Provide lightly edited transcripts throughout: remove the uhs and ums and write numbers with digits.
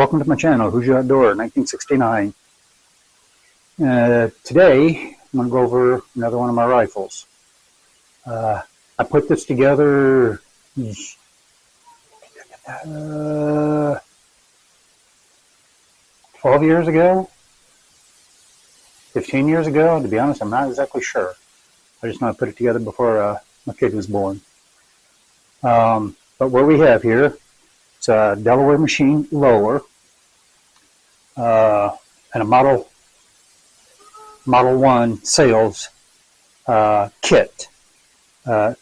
welcome to my channel, Who's Your Outdoor, 1969. Today, I'm going to go over another one of my rifles. I put this together 12 years ago, 15 years ago. To be honest, I'm not exactly sure. I just know I put it together before my kid was born. But what we have here, it's a Delaware Machine lower and a Model 1 sales kit.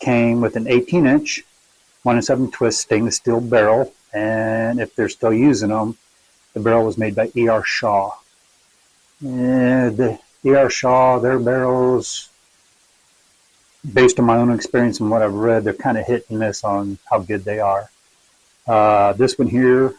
Came with an 18-inch 1-7 twist stainless steel barrel, and if they're still using them, the barrel was made by E.R. Shaw. And the E.R. Shaw, their barrels, based on my own experience and what I've read, they're kind of hit and miss on how good they are. This one here,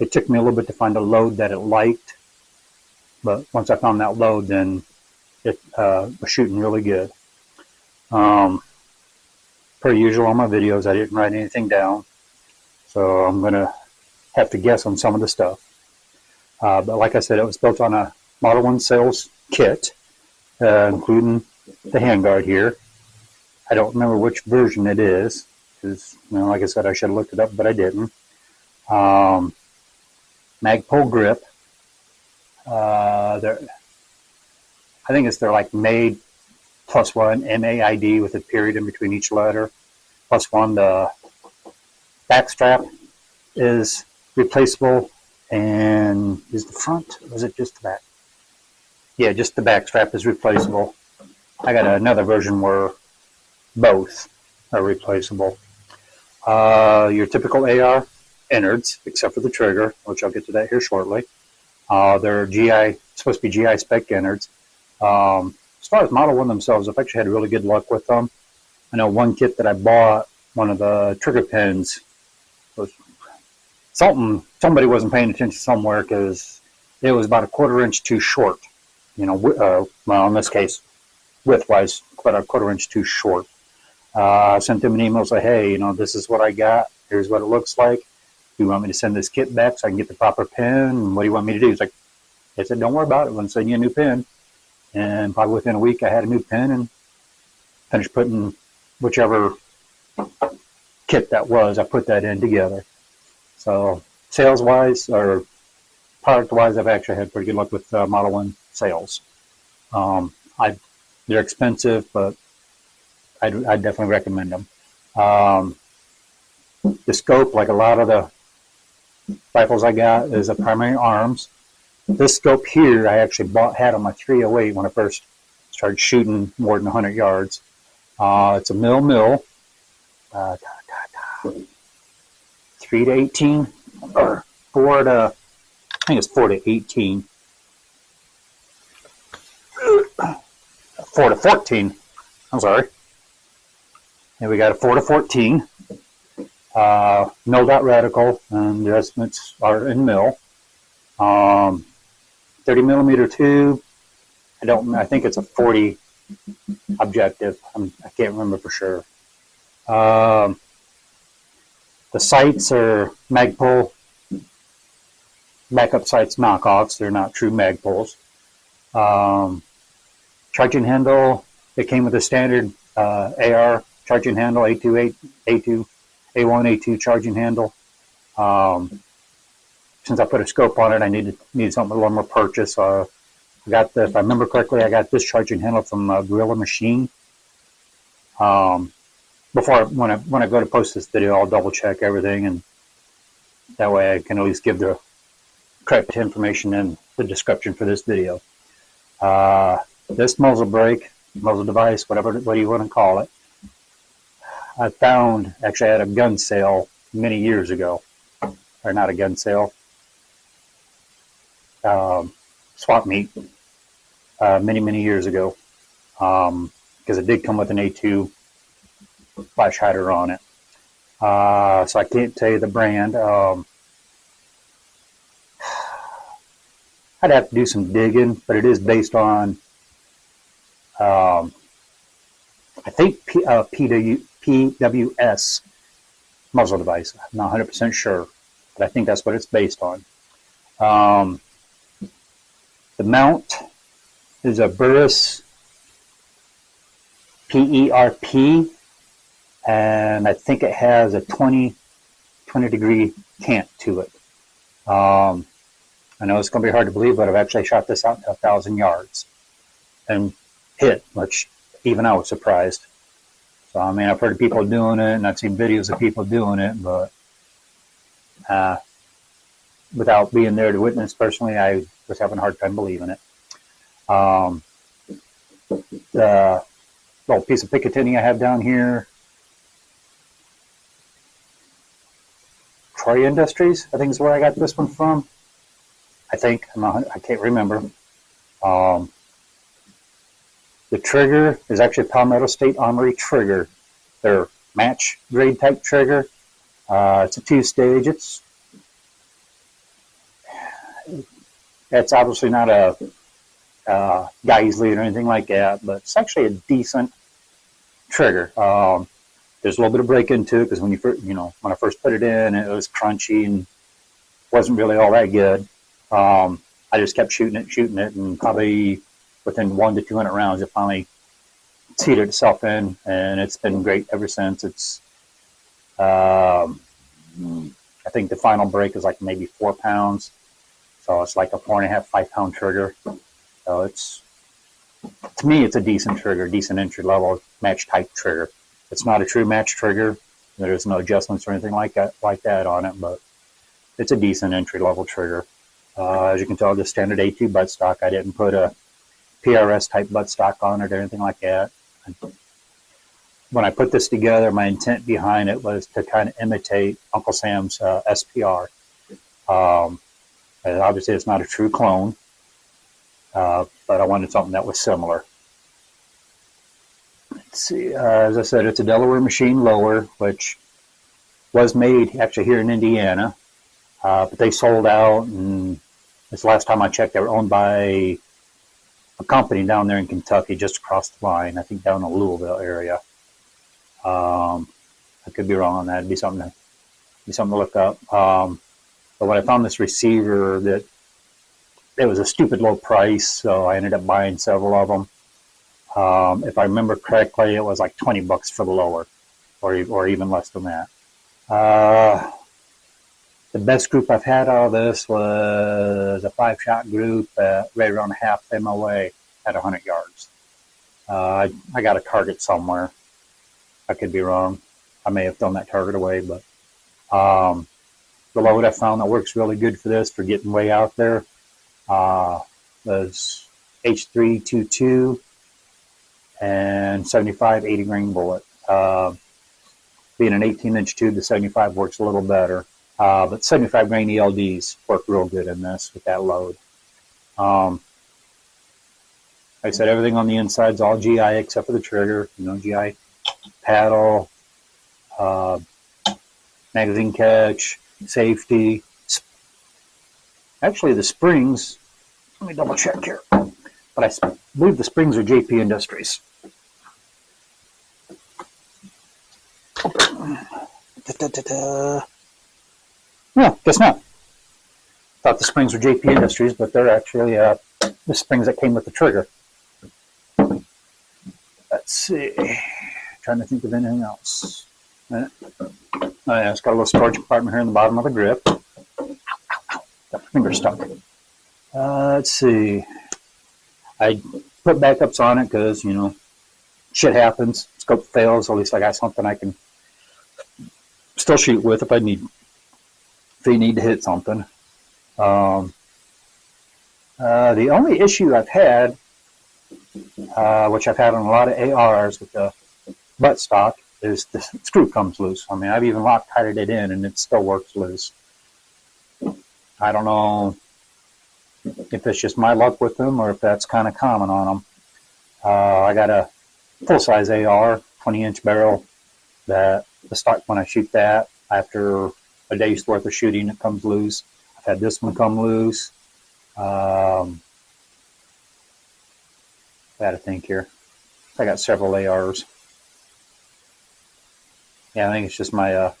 it took me a little bit to find a load that it liked, but once I found that load, then it was shooting really good. Per usual on my videos, I didn't write anything down, so I'm going to have to guess on some of the stuff. But like I said, it was built on a Model 1 sales kit, including the handguard here. I don't remember which version it is, because, you know, like I said, I should have looked it up, but I didn't. Magpul grip. I think it's their like made +1 M.A.I.D. with a period in between each letter. +1, the back strap is replaceable, and is the front, or is it just the back? Yeah, just the back strap is replaceable. I got another version where both are replaceable. Your typical AR innards, except for the trigger, which I'll get to that here shortly. They're supposed to be GI spec innards. As far as Model 1 themselves, I've actually had really good luck with them. I know one kit that I bought, one of the trigger pins was somebody wasn't paying attention somewhere, because it was about a 1/4 inch too short. You know, well, in this case, width-wise, about a 1/4 inch too short. I sent them an email, say, hey, you know, this is what I got. Here's what it looks like. Do you want me to send this kit back so I can get the proper pin? What do you want me to do? He's like, I said, don't worry about it. I'm going to send you a new pin. And probably within a week, I had a new pin and finished putting whichever kit that was. I put that in together. So sales-wise or product-wise, I've actually had pretty good luck with Model 1 sales. They're expensive, but I definitely recommend them. The scope, like a lot of the rifles I got, is a primary arms. This scope here I actually had on my 308 when I first started shooting more than 100 yards. It's a mil 3 to 18 or 4 to, I think it's 4 to 18. 4 to 14. I'm sorry. And we got a 4 to 14. Milled out reticle, and the estimates are in mil. 30 millimeter tube. I think it's a 40 objective. I can't remember for sure. The sights are Magpul backup sights knockoffs. They're not true Magpuls. Charging handle, it came with a standard AR charging handle, A1, A2 charging handle. Since I put a scope on it, I needed something a little more purchase. I got this, if I remember correctly, I got this charging handle from Gorilla Machine. When I go to post this video, I'll double check everything, and that way I can at least give the correct information in the description for this video. This muzzle brake, muzzle device, what you want to call it, I found actually at a gun sale many years ago, or not a gun sale, swap meet many years ago, because it did come with an A2 flash hider on it. So I can't tell you the brand. I'd have to do some digging, but it is based on I think PWS muzzle device. I'm not 100% sure. but I think that's what it's based on. The mount is a Burris PERP, and I think it has a 20 degree cant to it. I know it's going to be hard to believe, but I've actually shot this out to 1,000 yards and hit, which even I was surprised. So, I mean, I've heard of people doing it, and I've seen videos of people doing it, but without being there to witness personally, I was having a hard time believing it. The little piece of Picatinny I have down here, Troy Industries, I think is where I got this one from. I think, I can't remember. The trigger is actually a Palmetto State Armory trigger. They're match grade type trigger. It's a 2-stage. It's obviously not a guy's lead or anything like that, but it's actually a decent trigger. There's a little bit of break into it because when when I first put it in, it was crunchy and wasn't really all that good. I just kept shooting it, and probably within 100 to 200 rounds, it finally seated itself in, and it's been great ever since. It's, I think the final break is like maybe 4 pounds, so it's like a 4.5, 5 pound trigger. So it's, to me, it's a decent trigger, decent entry level match type trigger. It's not a true match trigger. There's no adjustments or anything like that on it, but it's a decent entry level trigger. As you can tell, the standard A2 buttstock. I didn't put a PRS type buttstock on it or anything like that. When I put this together, my intent behind it was to kind of imitate Uncle Sam's SPR. And obviously, it's not a true clone, but I wanted something that was similar. Let's see. As I said, it's a Delaware machine lower, which was made actually here in Indiana, but they sold out, and this last time I checked, they were owned by a company down there in Kentucky, just across the line. I think down in the Louisville area. I could be wrong on that. It'd be something to look up. But when I found this receiver, that it was a stupid low price, so I ended up buying several of them. If I remember correctly, it was like $20 for the lower, or even less than that. The best group I've had out of this was a 5-shot group at right around half M.O.A. at 100 yards. I got a target somewhere. I could be wrong. I may have thrown that target away, but the load I found that works really good for this, for getting way out there, was H322 and 75 80 grain bullet. Being an 18-inch tube, the 75 works a little better. But 75 grain ELDs work real good in this with that load. Like I said, everything on the inside is all GI except for the trigger. GI paddle, magazine catch, safety. Actually, the springs, let me double check here, but I believe the springs are JP Industries. No, guess not. Thought the springs were JP Industries, but they're actually the springs that came with the trigger. Let's see. Trying to think of anything else. It's got a little storage compartment here in the bottom of the grip. Ow, ow, ow. Got my finger stuck. Let's see. I put backups on it because, shit happens. Scope fails. At least I got something I can still shoot with if they need to hit something. The only issue I've had, which I've had on a lot of ARs with the buttstock, is the screw comes loose. I mean, I've even Loctited it in and it still works loose. I don't know if it's just my luck with them or if that's kind of common on them. I got a full-size AR, 20-inch barrel, that the stock, when I shoot that, after a day's worth of shooting, it comes loose. I've had this one come loose. I gotta think here. I got several ARs. Yeah, I think it's just my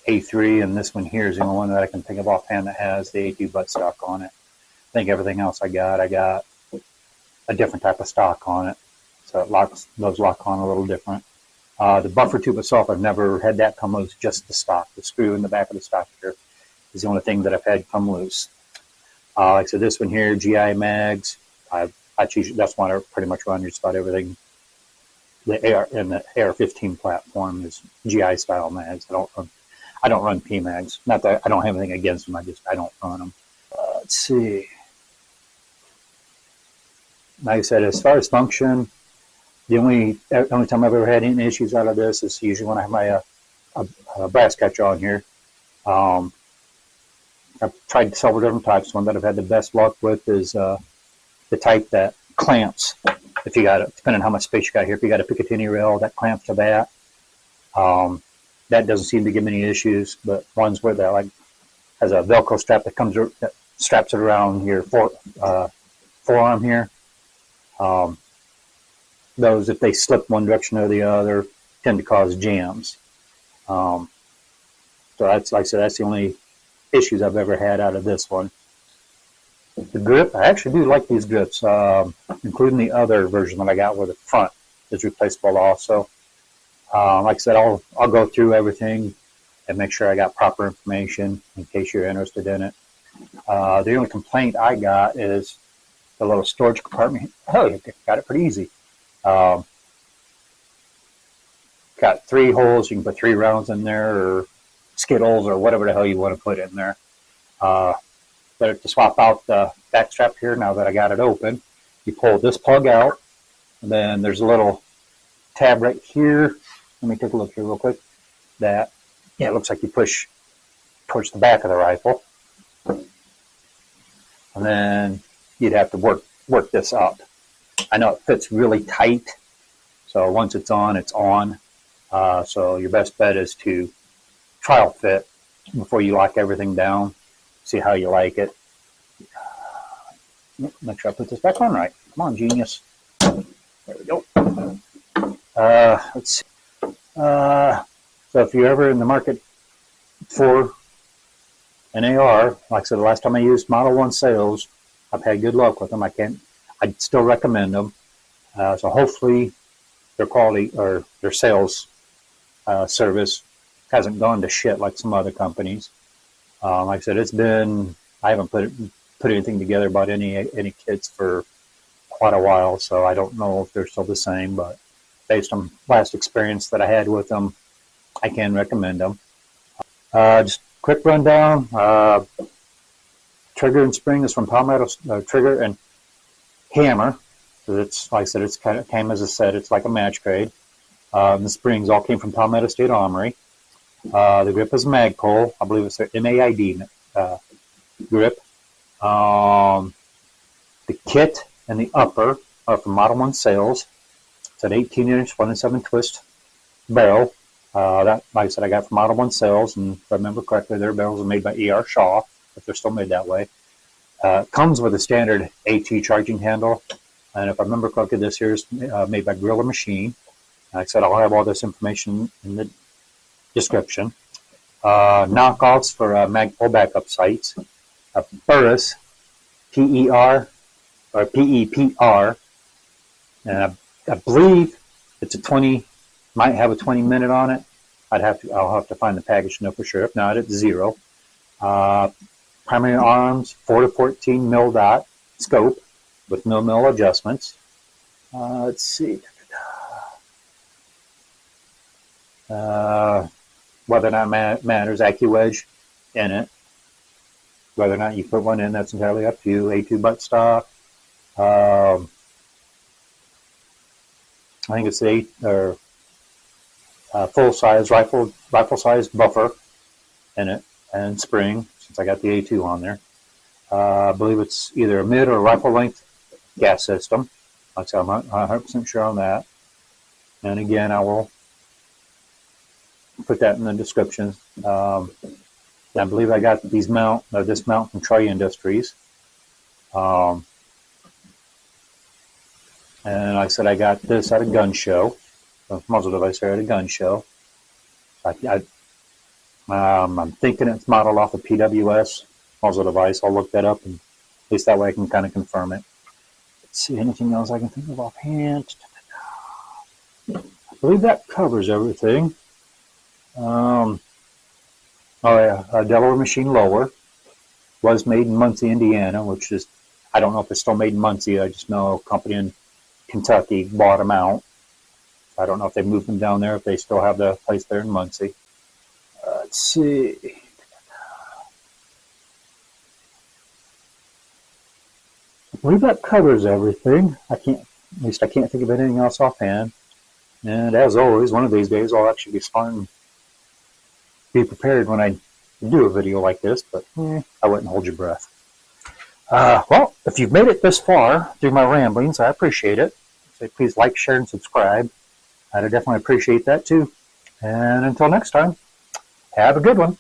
A3, and this one here is the only one that I can think of offhand that has the A2 buttstock on it. I think everything else I got a different type of stock on it, so those lock on a little different. The buffer tube itself, I've never had that come loose, just the stock. The screw in the back of the stock here is the only thing that I've had come loose. Like I said, this one here, GI mags, that's one I pretty much run just about everything. The AR-15 platform is GI style mags. I don't run P mags. Not that I don't have anything against them, I don't run them. Let's see. Like I said, as far as function, the only time I've ever had any issues out of this is usually when I have my brass catcher on here. I've tried several different types. One that I've had the best luck with is the type that clamps. If you got it, depending on how much space you got here, if you got a Picatinny rail that clamps to that, that doesn't seem to give me any issues. But ones where that like has a Velcro strap that straps it around your forearm here. Those, if they slip one direction or the other, tend to cause jams. So that's, like I said, that's the only issues I've ever had out of this one. The grip, I actually do like these grips, including the other version that I got where the front is replaceable also. Like I said, I'll go through everything and make sure I got proper information in case you're interested in it. The only complaint I got is the little storage compartment. Oh, you got it pretty easy. Got 3 holes. You can put 3 rounds in there, or Skittles, or whatever the hell you want to put in there. But to swap out the back strap here, now that I got it open, you pull this plug out, and then there's a little tab right here. Let me take a look here real quick. It looks like you push towards the back of the rifle, and then you'd have to work this up. I know it fits really tight, so once it's on, it's on. So your best bet is to trial fit before you lock everything down. See how you like it. Make sure I put this back on right. Come on, genius. There we go. Let's see. So if you're ever in the market for an AR, like I said, the last time I used Model 1 sales, I've had good luck with them. I'd still recommend them. So hopefully their quality or their sales service hasn't gone to shit like some other companies. Like I said, I haven't put anything together about any kits for quite a while, so I don't know if they're still the same, but based on last experience that I had with them, I can recommend them. Just quick rundown. Trigger and spring is from Palmetto Trigger and Hammer. It's, like I said, it's kind of came as a set. It's like a match grade. The springs all came from Palmetto State Armory. The grip is Magpul. I believe it's their M.O.A. grip. The kit and the upper are from Model 1 sales. It's an 18-inch 1-7 twist barrel. That, like I said, I got from Model 1 sales, and if I remember correctly, their barrels are made by E.R. Shaw, if they're still made that way. Comes with a standard AT charging handle, and if I remember correctly, this here is made by Gorilla Machine. Like I said, I'll have all this information in the description. Knockoffs for Magpul backup sights. Burris, PER, or PEPR, and I believe it's a 20, might have a 20-minute on it. I'll have to find the package to know for sure. If not, it's 0. Primary arms, 4 to 14 mil dot scope with mil adjustments. Let's see. Whether or not matters, AccuWedge in it. Whether or not you put one in, that's entirely up to you. A2 buttstock. I think it's full-size rifle-size buffer in it, and spring, since I got the A2 on there. I believe it's either a mid or rifle-length gas system. Like I said, I'm not 100% sure on that. And again, I will put that in the description. I believe I got this mount from Troy Industries. And like I said, I got this at a gun show. A muzzle device here at a gun show. I'm thinking it's modeled off of PWS muzzle device. I'll look that up, and at least that way I can kind of confirm it. Let's see, anything else I can think of offhand? I believe that covers everything. Oh yeah, a Delaware machine lower. Was made in Muncie, Indiana, which is, I don't know if it's still made in Muncie. I just know a company in Kentucky bought them out. I don't know if they moved them down there, if they still have the place there in Muncie. Let's see. I believe that covers everything. At least I can't think of anything else offhand. And as always, one of these days I'll actually be smart and be prepared when I do a video like this, but I wouldn't hold your breath. Well, if you've made it this far through my ramblings, I appreciate it. So please like, share, and subscribe. I'd definitely appreciate that too. And until next time, have a good one.